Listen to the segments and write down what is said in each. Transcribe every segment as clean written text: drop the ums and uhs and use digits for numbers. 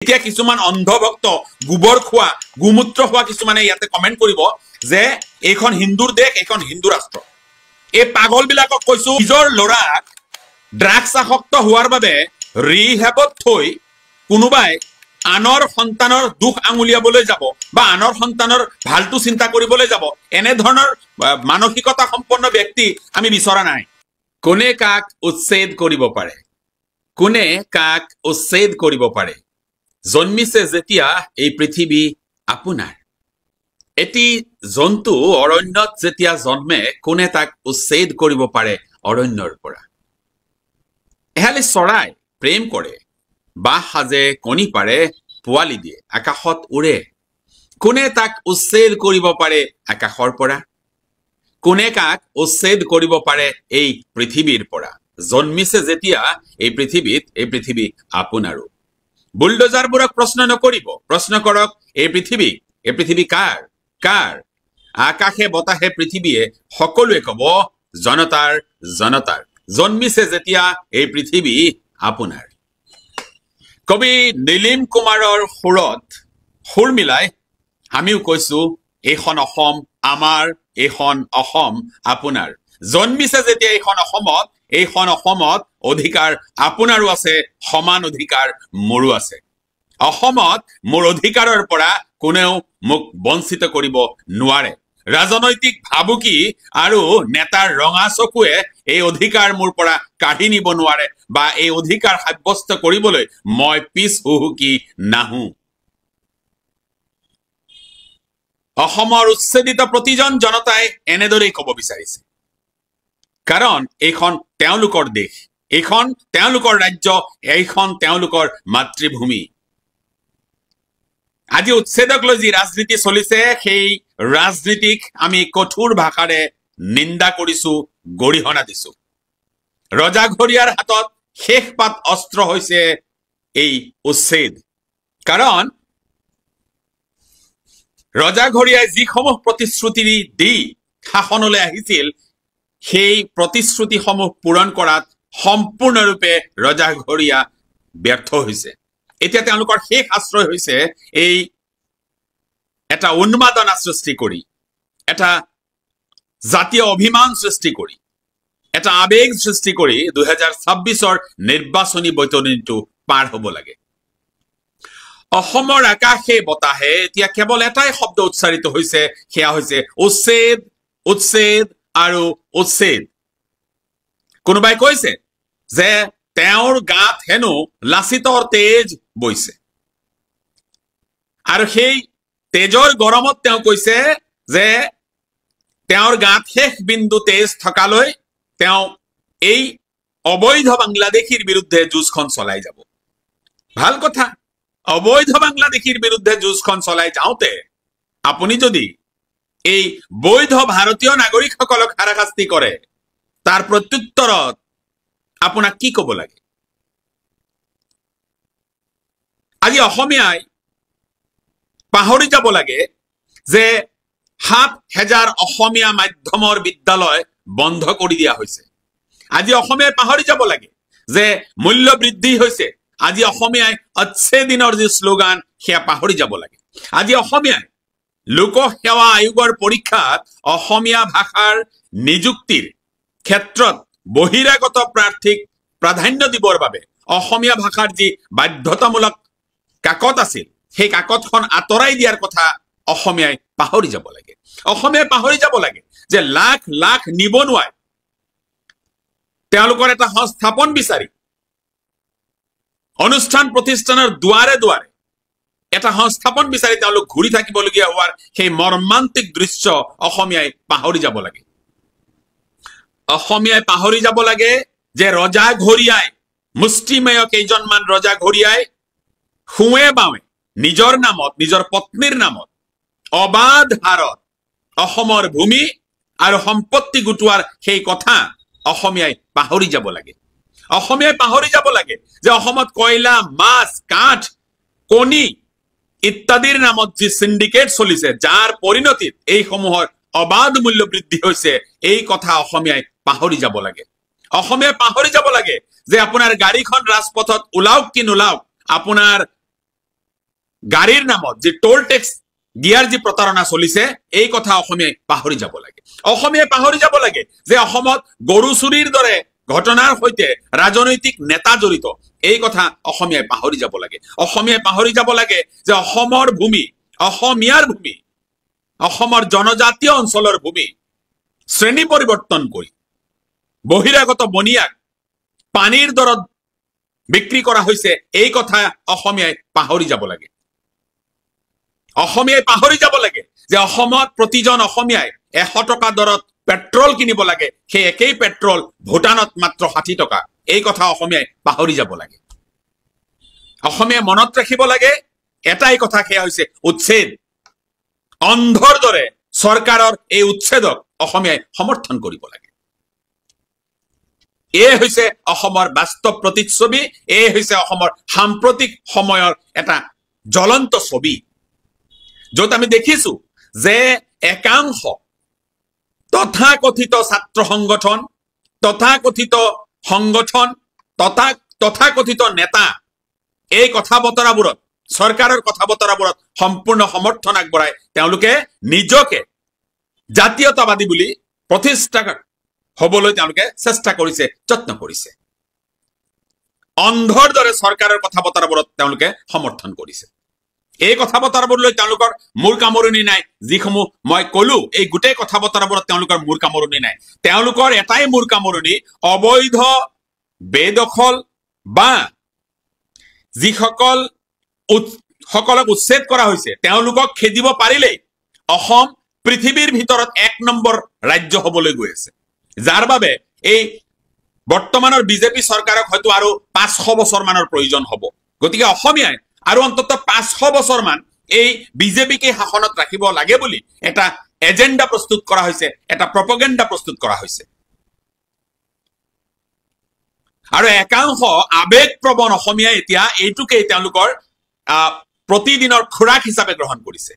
এতিয়া কিছুমান অন্ধভক্ত গোবৰ খোৱা গোমূত্ৰ খোৱা কিছুমানে ইয়াতে কমেন্ট কৰিব যে এইখন হিন্দুৰ দেশ এইখন হিন্দু ৰাষ্ট্ৰ এই পাগল বিলাকক কৈছো নিজৰ লৰাক ড্ৰাগছ আসক্ত হোৱাৰ বাবে ৰিহেবত থৈ কোনোবাই আনৰ সন্তানৰ দুখ আঙুলিয়াবলৈ যাব বা আনৰ সন্তানৰ ভালটো চিন্তা কৰিবলৈ যাব এনে ধৰণৰ মানসিকতা সম্পন্ন ব্যক্তি আমি বিচৰা নাই কোনে কাক উচ্ছেদ কৰিব পাৰে কোনে কাক উচ্ছেদ কৰিব পাৰে জন্মিছে যেতিয়া এই পৃথিৱী আপোনাৰ এটি জন্তু অৰণ্যত যেতিয়া জন্মে কোনে তাক উচ্ছেদ কৰিব পাৰে অৰণ্যৰ পৰা এহালি চৰাই প্ৰেম কৰে বাহ সাজে কণী পাৰে পোৱালি দিয়ে আকাশত উৰে কোনে তাক উচ্ছেদ কৰিব পাৰে আকাশৰ পৰা কোনে কাক উচ্ছেদ কৰিব পাৰে এই পৃথিৱীৰ পৰা জন্মিছে যেতিয়া এই পৃথিৱীত এই পৃথিৱী আপোনাৰো বুলডোজাৰবোৰক প্ৰশ্ন নকৰিব প্ৰশ্ন কৰক এই পৃথিৱী কাৰ কাৰ আকাশে বতাহে পৃথিৱীয়ে সকলোৱে কব জনতাৰ জনতাৰ জন্মিছে যেতিয়া এই পৃথিৱী আপোনাৰ কবি নীলিম কুমাৰৰ সুৰত সুৰ মিলাই আমিও কৈছো এইখন অসম আমাৰ এইখন অসম আপোনাৰ জন্মিছে যেতিয়া এইখন অসমত অধিকাৰ আপোনাৰো আছে সমান অধিকাৰ মোৰো আছে অসমত মোৰ অধিকাৰৰ পৰা কোনেও মোক বঞ্চিত কৰিব নোৱাৰে ৰাজনৈতিক ভাবুকি আৰু নেতাৰ ৰঙা চকুৱে এই অধিকাৰ মোৰ পৰা কাঢ়ি নিব নোৱাৰে বা এই অধিকাৰ সাব্যস্ত কৰিবলৈ মই পিছ হুহুকি নাহো অসমৰ উচ্ছেদিত প্ৰতিজন জনতাই এনেদৰেই ক'ব বিচাৰিছে কাৰণ এইখন তেওঁলোকৰ দেশ এইখন তেওঁলোকৰ ৰাজ্য এইখন তেওঁলোকৰ মাতৃভূমি আজি উচ্ছেদক লৈ যি ৰাজনীতি চলিছে সেই ৰাজনীতিক আমি কঠোৰ ভাষাৰে নিন্দা কৰিছো গৰিহণা দিছো ৰজাঘৰীয়াৰ হাতত শেষ পাত অস্ত্ৰ হৈছে এই উচ্ছেদ কাৰণ ৰজাঘৰীয়াই যিসমূহ প্ৰতিশ্ৰুতি দি শাসনলৈ আহিছিল সেই প্ৰতিশ্ৰুতিসমূহ পূৰণ কৰাত সম্পূৰ্ণৰূপে ৰজাঘৰীয়া ব্যৰ্থ হৈছে এতিয়া তেওঁলোকৰ শেষ আশ্ৰয় হৈছে এই এটা উন্মাদনা সৃষ্টি কৰি এটা জাতীয় অভিমান সৃষ্টি কৰি এটা আবেগ সৃষ্টি কৰি 2026ৰ নিৰ্বাচনী বৈতৰণিটো পাৰ হ'ব লাগে অসমৰ আকাশে বতাহে এতিয়া কেৱল এটাই শব্দ উচ্চাৰিত হৈছে সেয়া হৈছে উচ্ছেদ উচ্ছেদ আৰু উচ্ছেদ কোনোবাই কৈছে যে তেওঁৰ গাত হেনো লাচিতৰ তেজ বৈছে আৰু সেই তেজৰ গৰমত তেওঁ কৈছে যে তেওঁৰ গাত শেষ বিন্দু তেজ থকালৈ তেওঁ এই অবৈধ বাংলাদেশীৰ বিৰুদ্ধে যুঁজখন চলাই যাব ভাল কথা অবৈধ বাংলাদেশীৰ বিৰুদ্ধে যুঁজখন চলাই যাওঁতে আপুনি যদি এই বৈধ ভাৰতীয় নাগৰিকসকলক হাৰাশাস্তি কৰে তাৰ প্ৰত্যুত্তৰত আপোনাক কি ক'ব লাগে আজি অসমীয়াই পাহৰি যাব লাগে যে ৭,০০০ অসমীয়া মাধ্যমৰ বিদ্যালয় বন্ধ কৰি দিয়া হৈছে আজি অসমীয়াই পাহৰি যাব লাগে যে মূল্য বৃদ্ধি হৈছে আজি অসমীয়াই অচ্ছে দিনৰ যি শ্লোগান সেয়া পাহৰি যাব লাগে আজি অসমীয়াই লোক সেৱা আয়োগৰ পৰীক্ষাত অসমীয়া ভাষাৰ নিযুক্তিৰ ক্ষেত্ৰত বহিৰাগত প্ৰাৰ্থীক প্ৰাধান্য দিবৰ বাবে অসমীয়া ভাষাৰ যি বাধ্যতামূলক কাকত আছিল সেই কাকতখন আঁতৰাই দিয়াৰ কথা অসমীয়াই পাহৰি যাব লাগে অসমীয়াই পাহৰি যাব লাগে যে লাখ লাখ নিবনুৱাই তেওঁলোকৰ এটা সংস্থাপন বিচাৰি অনুষ্ঠান প্ৰতিষ্ঠানৰ দুৱাৰে দুৱাৰে এটা সংস্থাপন বিচাৰি তেওঁলোক ঘূৰি থাকিবলগীয়া হোৱাৰ সেই মৰ্মান্তিক দৃশ্য অসমীয়াই পাহৰি যাব লাগে অসমীয়াই পাহৰি যাব লাগে যে ৰজাঘৰীয়াই মুষ্টিমেয় কেইজনমান ৰজাঘৰীয়াই শুৱে বাৱে নিজৰ নামত নিজৰ পত্নীৰ নামত অবাধ হাৰত অসমৰ ভূমি আৰু সম্পত্তি গোটোৱাৰ সেই কথা অসমীয়াই পাহৰি যাব লাগে অসমীয়াই পাহৰি যাব লাগে যে অসমত কয়লা মাছ কাঠ কণী ইত্যাদিৰ নামত যি সিন্ডিকেট চলিছে যাৰ পৰিণতিত এইসমূহৰ অবাধ মূল্য বৃদ্ধি হৈছে এই কথা অসমীয়াই পাহৰি যাব লাগে অসমীয়াই পাহৰি যাব লাগে যে আপোনাৰ গাড়ীখন ৰাজপথত ওলাওক কি নোলাওক আপোনাৰ গাড়ীৰ নামত যে টোল টেক্স দিয়াৰ যে প্ৰতাৰণা চলিছে এই কথা অসমীয়াই পাহৰি যাব লাগে অসমীয়াই পাহৰি যাব লাগে যে অসমত গৰু চুৰিৰ দৰে ঘটনাৰ সৈতে ৰাজনৈতিক নেতা জড়িত এই কথা অসমীয়াই পাহৰি যাব লাগে অসমীয়াই পাহৰি যাব লাগে যে অসমৰ ভূমি অসমীয়াৰ ভূমি অসমৰ জনজাতীয় অঞ্চলৰ ভূমি শ্ৰেণী পৰিৱৰ্তন কৰি বহিৰাগত বনিয়াক পানীৰ দৰত বিক্ৰী কৰা হৈছে এই কথা অসমীয়াই পাহৰি যাব লাগে অসমীয়াই পাহৰি যাব লাগে যে অসমত প্ৰতিজন অসমীয়াই 100 টকা দৰত পেট্ৰল কিনিব লাগে সেই একেই পেট্ৰল ভুটানত মাত্ৰ 60 টকা এই কথা অসমীয়াই পাহৰি যাব লাগে অসমীয়াই মনত ৰাখিব লাগে এটাই কথা সেয়া হৈছে উচ্ছেদ অন্ধৰ দৰে চৰকাৰৰ এই উচ্ছেদক অসমীয়াই সমৰ্থন কৰিব লাগে এই হৈছে অসমৰ বাস্তৱ প্ৰতিচ্ছবি এই হৈছে অসমৰ সাম্প্ৰতিক সময়ৰ এটা জ্বলন্ত ছবি য'ত আমি দেখিছো যে একাংশ তথাকথিত ছাত্ৰ সংগঠন তথাকথিত নেতা এই কথা বতৰাবোৰত চৰকাৰৰ কথা বতৰাবোৰত সম্পূৰ্ণ সমৰ্থন আগবঢ়াই তেওঁলোকে নিজকে জাতীয়তাবাদী বুলি প্ৰতিষ্ঠা হ'বলৈ তেওঁলোকে চেষ্টা কৰিছে যত্ন কৰিছে অন্ধৰ দৰে চৰকাৰৰ কথা বতৰাবোৰত তেওঁলোকে সমৰ্থন কৰিছে এই কথা বতৰাবোৰলৈ তেওঁলোকৰ মূৰ কামৰণি নাই যিসমূহ মই কলো এই গোটেই কথা বতৰাবোৰত তেওঁলোকৰ মূৰ কামৰণি নাই তেওঁলোকৰ এটাই মূৰ কামৰণি অবৈধ বেদখল বা যিসকলক উচ্ছেদ কৰা হৈছে তেওঁলোকক খেদিব পাৰিলেই অসম পৃথিৱীৰ ভিতৰত 1 নম্বৰ ৰাজ্য হ'বলৈ গৈ আছে যাৰ বাবে এই বৰ্তমানৰ বিজেপি চৰকাৰক হয়তো আৰু 500 বছৰ মানৰ প্ৰয়োজন হ'ব গতিকে অসমীয়াই আৰু অন্তত 500 বছৰ মান এই বিজেপিকে শাসনত ৰাখিব লাগে বুলি এটা এজেন্ডা প্ৰস্তুত কৰা হৈছে এটা প্ৰপগেণ্ডা প্ৰস্তুত কৰা হৈছে আৰু একাংশ আবেগপ্ৰবণ অসমীয়াই এতিয়া এইটোকে তেওঁলোকৰ প্ৰতিদিনৰ খোৰাক হিচাপে গ্ৰহণ কৰিছে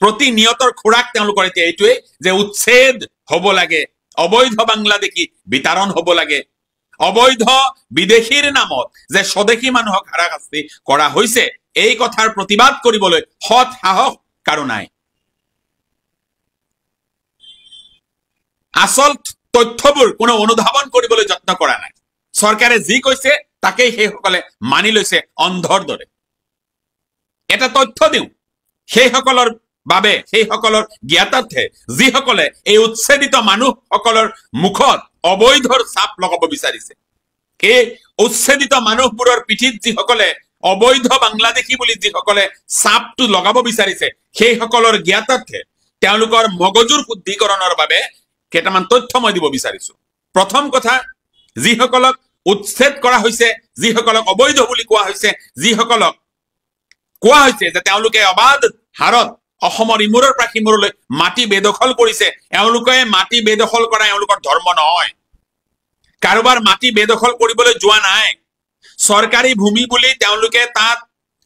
প্ৰতিনিয়তৰ খোৰাক তেওঁলোকৰ এতিয়া এইটোৱে যে উচ্ছেদ হ'ব লাগে অবৈধ বাংলাদেশী বিতৰণ হ'ব লাগে অবৈধ বিদেশীৰ নামত যে স্বদেশী মানুহক হাৰাশাস্তি কৰা হৈছে এই কথাৰ প্ৰতিবাদ কৰিবলৈ সৎ সাহস কাৰো নাই আসল তথ্যবোৰ কোনো অনুধাৱন কৰিবলৈ যত্ন কৰা নাই চৰকাৰে যি কৈছে তাকেই সেইসকলে মানি লৈছে অন্ধৰ দৰে এটা তথ্য দিওঁ সেইসকলৰ বাবে সেইসকলৰ জ্ঞাতাৰ্থে যিসকলে এই উচ্ছেদিত মানুহসকলৰ মুখত অবৈধৰ ছাপ লগাব বিচাৰিছে এই উচ্ছেদিত মানুহবোৰৰ পিঠিত যিসকলে অবৈধ বাংলাদেশী বুলি যিসকলে ছাপটো লগাব বিচাৰিছে সেইসকলৰ জ্ঞাতাৰ্থে তেওঁলোকৰ মগজুৰ শুদ্ধিকৰণৰ বাবে কেইটামান তথ্য মই দিব বিচাৰিছো প্ৰথম কথা যিসকলক উচ্ছেদ কৰা হৈছে যিসকলক অবৈধ বুলি কোৱা হৈছে যিসকলক কোৱা হৈছে যে তেওঁলোকে অবাধ হাৰত অসমৰ ইমূৰৰ পৰা সিমূৰলৈ মাটি বেদখল কৰিছে এওঁলোকে মাটি বেদখল কৰা এওঁলোকৰ ধৰ্ম নহয় কাৰোবাৰ মাটি বেদখল কৰিবলৈ যোৱা নাই চৰকাৰী ভূমি বুলি তেওঁলোকে তাত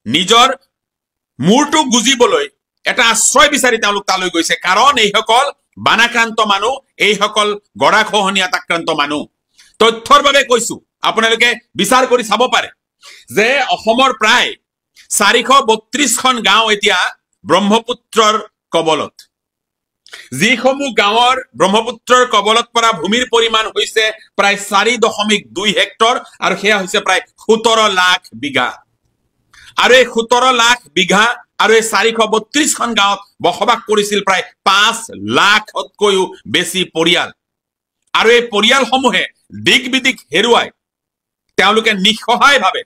নিজৰ মূৰটো গুজিবলৈ এটা আশ্ৰয় বিচাৰি তেওঁলোক তালৈ গৈছে কাৰণ এইসকল বানাক্ৰান্ত মানুহ এইসকল গৰাখহনীয়াত আক্ৰান্ত মানুহ তথ্যৰ বাবে কৈছো আপোনালোকে বিচাৰ কৰি চাব পাৰে যে অসমৰ প্ৰায় 432খন গাঁও এতিয়া ব্ৰহ্মপুত্ৰৰ কবলত যিসমূহ গাঁৱৰ ব্ৰহ্মপুত্ৰৰ কবলত পৰা ভূমিৰ পৰিমাণ হৈছে প্ৰায় 4.2 হেক্টৰ আৰু সেয়া হৈছে প্ৰায় 17 লাখ বিঘা আৰু এই 17 লাখ বিঘা আৰু এই 432খন গাঁৱত বসবাস কৰিছিল প্ৰায় 5 লাখতকৈও বেছি পৰিয়াল আৰু এই পৰিয়ালসমূহে দিক বিদিক হেৰুৱাই তেওঁলোকে নিঃসহায়ভাৱে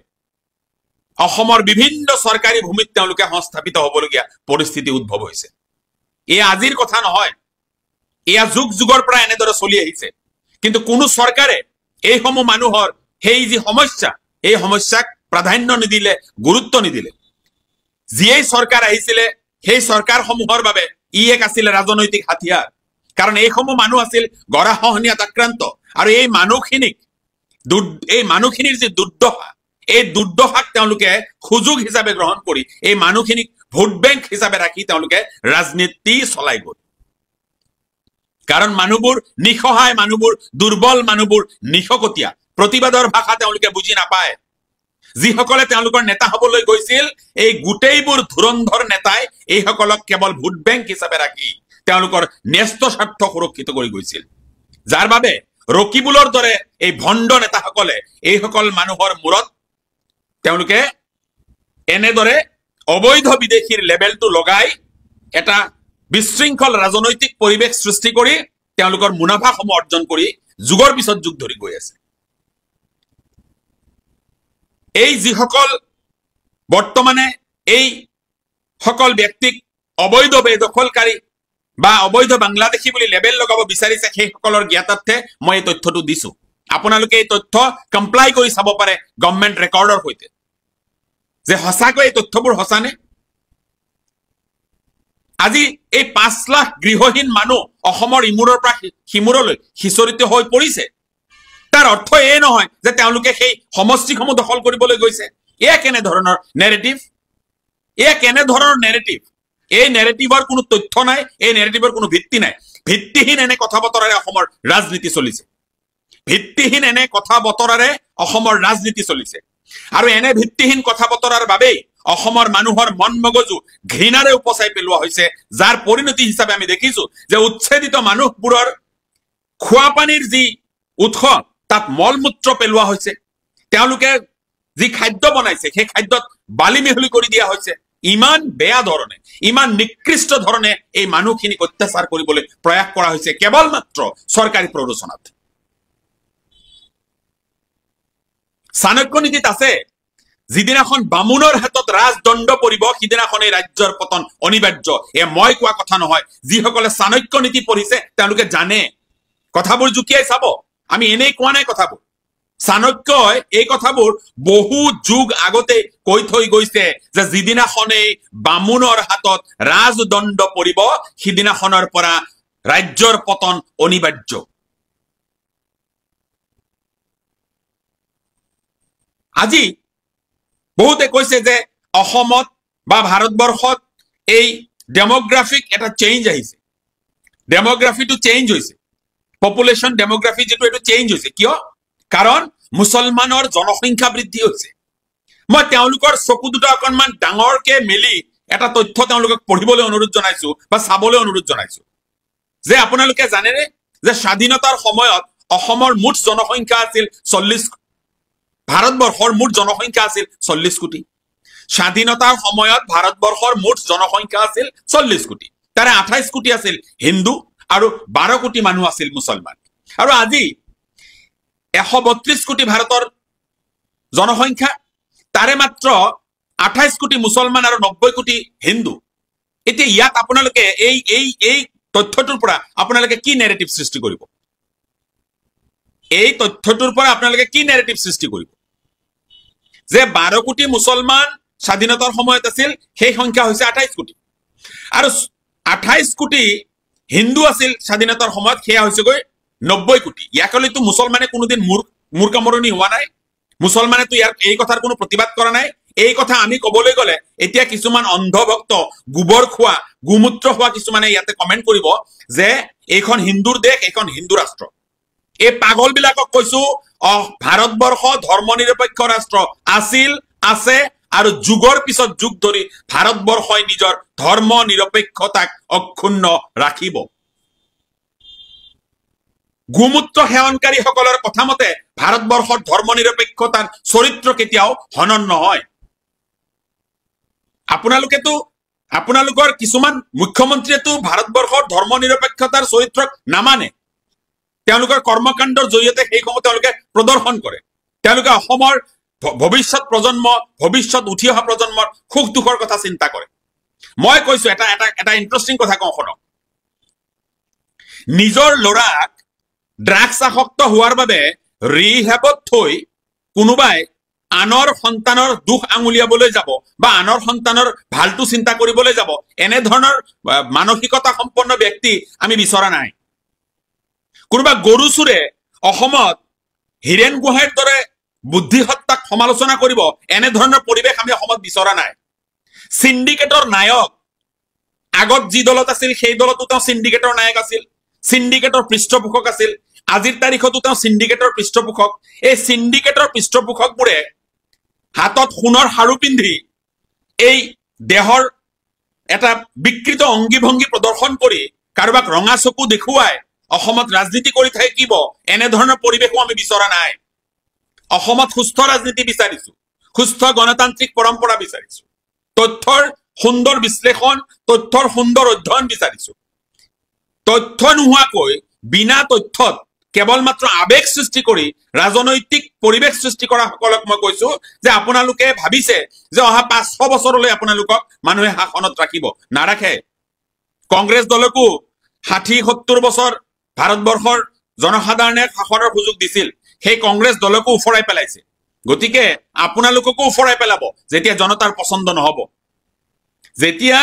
অসমৰ বিভিন্ন চৰকাৰী ভূমিত তেওঁলোকে সংস্থাপিত হ'বলগীয়া পৰিস্থিতি উদ্ভৱ হৈছে এই আজিৰ কথা নহয় এয়া যুগ যুগৰ পৰা এনেদৰে চলি আহিছে কিন্তু কোনো চৰকাৰে এই সমূহ মানুহৰ সেই যি সমস্যা এই সমস্যাক প্ৰাধান্য নিদিলে গুৰুত্ব নিদিলে যিয়েই চৰকাৰ আহিছিলে সেই চৰকাৰসমূহৰ বাবে ই এক আছিল ৰাজনৈতিক হাতিয়াৰ কাৰণ এই সমূহ মানুহ আছিল গৰাখহনীয়াত আক্ৰান্ত আৰু এই মানুহখিনিৰ যি দুৰ্দশা এই দুৰ্দশাক তেওঁলোকে সুযোগ হিচাপে গ্ৰহণ কৰি এই মানুহখিনিক ভোট বেংক হিচাপে ৰাখি তেওঁলোকে ৰাজনীতি চলাই গ'ল কাৰণ মানুহবোৰ নিঃসহায় মানুহবোৰ দুৰ্বল মানুহবোৰ নিশকতীয়া প্ৰতিবাদৰ ভাষা তেওঁলোকে বুজি নাপায় যিসকলে তেওঁলোকৰ নেতা হবলৈ গৈছিল এই গোটেইবোৰ ধুৰন্ধৰ নেতাই এইসকলক কেৱল ভোট বেংক হিচাপে ৰাখি তেওঁলোকৰ ন্যস্ত স্বাৰ্থ সুৰক্ষিত কৰি গৈছিল যাৰ বাবে ৰকিবুলৰ দৰে এই ভণ্ড নেতাসকলে এইসকল মানুহৰ মূৰত তেওঁলোকে এনেদৰে অবৈধ বিদেশীৰ লেবেলটো লগাই এটা বিশৃংখল ৰাজনৈতিক পৰিৱেশ সৃষ্টি কৰি তেওঁলোকৰ মুনাফাসমূহ অৰ্জন কৰি যুগৰ পিছত যুগ ধৰি গৈ আছে এই যিসকল বৰ্তমানে এই সকল ব্যক্তিক অবৈধ বেদখলকাৰী বা অবৈধ বাংলাদেশী বুলি লেবেল লগাব বিচাৰিছে সেইসকলৰ জ্ঞাতাৰ্থে মই এই তথ্যটো দিছো আপোনালোকে এই তথ্য কমপ্লাই কৰি চাব পাৰে গভৰ্ণমেণ্ট ৰেকৰ্ডৰ সৈতে যে সঁচাকৈ এই তথ্যবোৰ সঁচানে আজি এই 5 লাখ গৃহহীন মানুহ অসমৰ ইমূৰৰ পৰা সিমূৰলৈ সিঁচৰিত হৈ পৰিছে তাৰ অৰ্থ এই নহয় যে তেওঁলোকে সেই সমষ্টিসমূহ দখল কৰিবলৈ গৈছে এয়া কেনে ধৰণৰ নেৰেটিভ এই নেৰেটিভৰ কোনো তথ্য নাই এই নেৰেটিভৰ কোনো ভিত্তি নাই ভিত্তিহীন এনে কথা বতৰাৰে অসমৰ ৰাজনীতি চলিছে আৰু এনে ভিত্তিহীন কথা বতৰাৰ বাবেই অসমৰ মানুহৰ মন মগজু ঘৃণাৰে উপচাই পেলোৱা হৈছে যাৰ পৰিণতি হিচাপে আমি দেখিছো যে উচ্ছেদিত মানুহবোৰৰ খোৱা পানীৰ যি উৎস তাত মলমূত্ৰ পেলোৱা হৈছে তেওঁলোকে যি খাদ্য বনাইছে সেই খাদ্যত বালি মিহলি কৰি দিয়া হৈছে ইমান বেয়া ধৰণে ইমান নিকৃষ্ট ধৰণে এই মানুহখিনিক অত্যাচাৰ কৰিবলৈ প্ৰয়াস কৰা হৈছে কেৱল মাত্ৰ চৰকাৰী প্ৰৰোচনাত চাণক্য নীতিত আছে যিদিনাখন বামুণৰ হাতত ৰাজদণ্ড পৰিব সিদিনাখন এই ৰাজ্যৰ পতন অনিবাৰ্য এ মই কোৱা কথা নহয় যিসকলে চাণক্য নীতি পঢ়িছে তেওঁলোকে জানে কথাবোৰ জুকিয়াই চাব আমি এনেই কোৱা নাই কথাবোৰ চাণক্যই এই কথাবোৰ বহু যুগ আগতে কৈ থৈ গৈছে যে যিদিনাখনেই বামুণৰ হাতত ৰাজদণ্ড পৰিব সিদিনাখনৰ পৰা ৰাজ্যৰ পতন অনিবাৰ্য আজি বহুতে কৈছে যে অসমত বা ভাৰতবৰ্ষত এই ডেমোগ্ৰাফিক এটা চেঞ্জ আহিছে ডেমোগ্ৰাফিটো চেঞ্জ হৈছে পপুলেশ্যন ডেমোগ্ৰাফি যেটো এটো চেঞ্জ হৈছে কিয় কাৰণ মুছলমানৰ জনসংখ্যা বৃদ্ধি হৈছে মই তেওঁলোকৰ চকু দুটা অকনমান ডাঙৰকে মেলি এটা তথ্য তেওঁলোকক পঢ়িবলৈ অনুৰোধ জনাইছো বা চাবলৈ অনুৰোধ জনাইছো যে আপোনালোকে জানেনে যে স্বাধীনতাৰ সময়ত অসমৰ মুঠ জনসংখ্যা আছিল 40 ভাৰতবৰ্ষৰ মুঠ জনসংখ্যা আছিল 40 কোটি স্বাধীনতাৰ সময়ত ভাৰতবৰ্ষৰ মুঠ জনসংখ্যা আছিল 40 কোটি তাৰে 28 কোটি আছিল হিন্দু আৰু 12 কোটি মানুহ আছিল মুছলমান আৰু আজি 132 কোটি ভাৰতৰ জনসংখ্যা তাৰে মাত্ৰ 28 কোটি মুছলমান আৰু 90 কোটি হিন্দু এতিয়া ইয়াত আপোনালোকে এই তথ্যটোৰ পৰা আপোনালোকে কি নেৰেটিভ সৃষ্টি কৰিব এই তথ্যটোৰ পৰা আপোনালোকে কি নেৰেটিভ সৃষ্টি কৰিব যে 12 কোটি মুছলমান স্বাধীনতাৰ সময়ত আছিল সেই সংখ্যা হৈছে 28 কোটি আৰু 28 কোটি হিন্দু আছিল স্বাধীনতাৰ সময়ত সেয়া হৈছে গৈ 90 কোটি ইয়াকলৈতো মুছলমানে কোনোদিন মূৰ্খামৰণি হোৱা নাই মুছলমানে তো ইয়াৰ এই কথাৰ কোনো প্ৰতিবাদ কৰা নাই এই কথা আমি কবলৈ গলে এতিয়া কিছুমান অন্ধভক্ত গোবৰ খোৱা গুমূত্ৰ খোৱা কিছুমানে ইয়াতে কমেন্ট কৰিব যে এইখন হিন্দুৰ দেশ এইখন হিন্দু ৰাষ্ট্ৰ এই পাগল বিলাকক কৈছো ভাৰতবৰ্ষ ধৰ্মনিৰপেক্ষ ৰাষ্ট্ৰ আছিল আছে আৰু যুগৰ পিছত যুগ ধৰি ভাৰতবৰ্ষই নিজৰ ধৰ্ম নিৰপেক্ষতাক অক্ষুণ্ণ ৰাখিব গুমূত্ৰ সেৱনকাৰী সকলৰ কথা মতে ভাৰতবৰ্ষৰ ধৰ্ম নিৰপেক্ষতাৰ চৰিত্ৰ কেতিয়াও হনন নহয় আপোনালোকৰ কিছুমান মুখ্যমন্ত্ৰীয়েতো ভাৰতবৰ্ষৰ ধৰ্ম নিৰপেক্ষতাৰ চৰিত্ৰক নামানে তেওঁলোকৰ কৰ্মকাণ্ডৰ জৰিয়তে সেই সময় তেওঁলোকে প্ৰদৰ্শন কৰে তেওঁলোকে অসমৰ ভৱিষ্যত প্ৰজন্ম ভৱিষ্যত উঠি অহা প্ৰজন্মৰ সুখ দুখৰ কথা চিন্তা কৰে মই কৈছো এটা ইন্টাৰেষ্টিং কথা কওঁ শুনক নিজৰ লৰাক ড্ৰাগছ আসক্ত হোৱাৰ বাবে ৰিহেবত থৈ কোনোবাই আনৰ সন্তানৰ দুখ আঙুলিয়াবলৈ যাব বা আনৰ সন্তানৰ ভালটো চিন্তা কৰিবলৈ যাব এনে ধৰণৰ মানসিকতা সম্পন্ন ব্যক্তি আমি বিচৰা নাই কোনোবা গৰুচুৰে অসমত হিৰেন গোহাঁইৰ দৰে বুদ্ধি হত্যাক সমালোচনা কৰিব এনে ধৰণৰ পৰিৱেশ আমি অসমত বিচৰা নাই সিন্ডিকেটৰ নায়ক আগত যি দলত আছিল সেই দলতো তেওঁ সিন্ডিকেটৰ নায়ক আছিল সিন্ডিকেটৰ পৃষ্ঠপোষক আছিল আজিৰ তাৰিখতো তেওঁ সিন্ডিকেটৰ পৃষ্ঠপোষক এই সিন্ডিকেটৰ পৃষ্ঠপোষকবোৰে হাতত সোণৰ হাৰু পিন্ধি এই দেহৰ এটা বিকৃত অংগী ভংগী প্ৰদৰ্শন কৰি কাৰোবাক ৰঙা চকু দেখুৱাই অসমত ৰাজনীতি কৰি থাকিব এনেধৰণৰ পৰিৱেশো আমি বিচৰা নাই অসমত সুস্থ ৰাজনীতি বিচাৰিছো সুস্থ গণতান্ত্ৰিক পৰম্পৰা বিচাৰিছো তথ্যৰ সুন্দৰ বিশ্লেষণ তথ্যৰ সুন্দৰ অধ্যয়ন বিচাৰিছো তথ্য নোহোৱাকৈ বিনা তথ্যত কেৱল মাত্ৰ আবেগ সৃষ্টি কৰি ৰাজনৈতিক পৰিৱেশ সৃষ্টি কৰা সকলক মই কৈছো যে আপোনালোকে ভাবিছে যে অহা 500 বছৰলৈ আপোনালোকক মানুহে শাসনত ৰাখিব নাৰাখে কংগ্ৰেছ দলকো 60-70 বছৰ ভাৰতবৰ্ষৰ জনসাধাৰণে শাসনৰ সুযোগ দিছিল সেই কংগ্ৰেছ দলকো উফৰাই পেলাইছে গতিকে আপোনালোককো উফৰাই পেলাব যেতিয়া জনতাৰ পছন্দ নহব যেতিয়া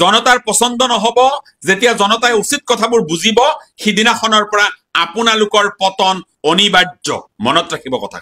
জনতাৰ পছন্দ নহব যেতিয়া জনতাই উচিত কথাবোৰ বুজিব সিদিনাখনৰ পৰা আপোনালোকৰ পতন অনিবাৰ্য মনত ৰাখিব কথা